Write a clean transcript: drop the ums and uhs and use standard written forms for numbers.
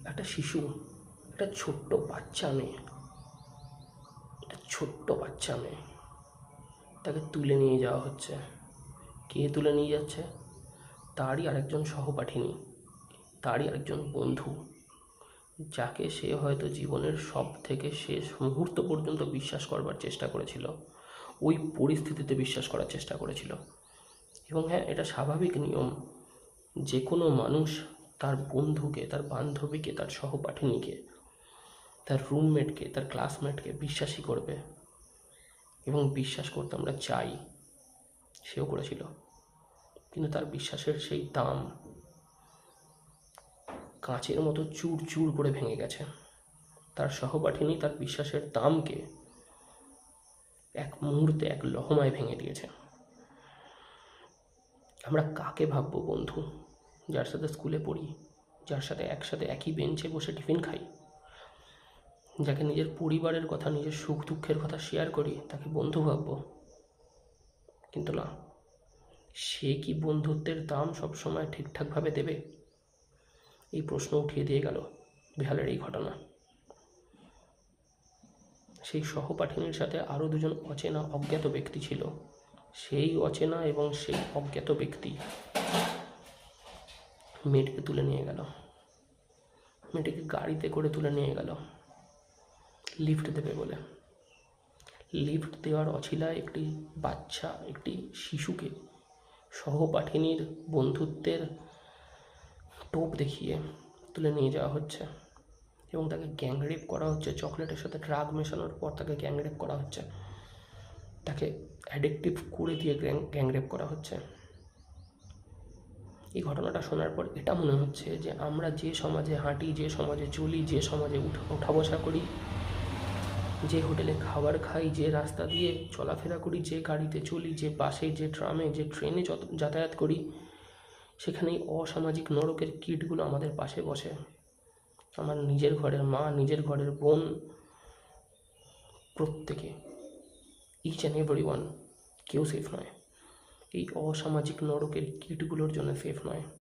একটা শিশু, একটা ছোট্ট বাচ্চা মেয়ে, তাকে তুলে নিয়ে যাওয়া হচ্ছে। কে তুলে নিয়ে যাচ্ছে? তারই আরেকজন সহপাঠিনী, তারই আরেকজন বন্ধু, যাকে সে হয়তো জীবনের সব থেকে শেষ মুহূর্ত পর্যন্ত বিশ্বাস করবার চেষ্টা করেছিল, ওই পরিস্থিতিতে বিশ্বাস করার চেষ্টা করেছিল। এবং হ্যাঁ, এটা স্বাভাবিক নিয়ম, যে কোনো মানুষ তার বন্ধুকে, তার বান্ধবীকে, তার সহপাঠিনীকে, তার রুমমেটকে, তার ক্লাসমেটকে বিশ্বাসই করবে, এবং বিশ্বাস করতে আমরা চাই। সেও করেছিল, কিন্তু তার বিশ্বাসের সেই দাম কাঁচের মতো চুর চুর করে ভেঙে গেছে। তার সহপাঠিনী তার বিশ্বাসের দামকে এক মুহূর্তে, এক লহমায় ভেঙে দিয়েছে। আমরা কাকে ভাববো বন্ধু? যার সাথে স্কুলে পড়ি, যার সাথে একসাথে একই বেঞ্চে বসে টিফিন খাই, যাকে নিজের পরিবারের কথা, নিজের সুখ দুঃখের কথা শেয়ার করি, তাকে বন্ধু ভাববো? কিন্তু না, সে কি বন্ধুত্বের দাম সবসময় ঠিকঠাকভাবে দেবে? এই প্রশ্ন উঠিয়ে দিয়ে গেল বেহালের এই ঘটনা। সেই সহপাঠিনীর সাথে আরও দুজন অচেনা অজ্ঞাত ব্যক্তি ছিল। সেই অচেনা এবং সেই অজ্ঞাত ব্যক্তি মেয়েটিকে তুলে নিয়ে গেল, মেয়েটিকে গাড়িতে করে তুলে নিয়ে গেল লিফট দেবে বলে। লিফট দেওয়ার অছিলায় একটি বাচ্চা, একটি শিশুকে সহপাঠিনীর বন্ধুত্বের টোপ দেখিয়ে তুলে নিয়ে যাওয়া হচ্ছে, এবং তাকে গ্যাংরেপ করা হচ্ছে। চকলেটের সাথে ড্রাগ মেশানোর পর তাকে গ্যাংরেপ করা হচ্ছে, তাকে অ্যাডিকটিভ করে দিয়ে গ্যাংরেপ করা হচ্ছে। এই ঘটনাটা শোনার পর এটা মনে হচ্ছে যে আমরা যে সমাজে হাঁটি, যে সমাজে চলি, যে সমাজে ওঠা বসা করি, যে হোটেলে খাবার খাই, যে রাস্তা দিয়ে চলাফেরা করি, যে গাড়িতে চলি, যে বাসে, যে ট্রামে, যে ট্রেনে যাতায়াত করি, সেখানেই অসামাজিক নরকের কীটগুলো আমাদের পাশে বসে। আমার নিজের ঘরের মা, নিজের ঘরের বোন, প্রত্যেকে, ইচ অ্যান্ড এভরি ওয়ান, কেউ সেফ নয়। এই অসামাজিক নরকের কীটগুলোর জন্য সেফ নয়।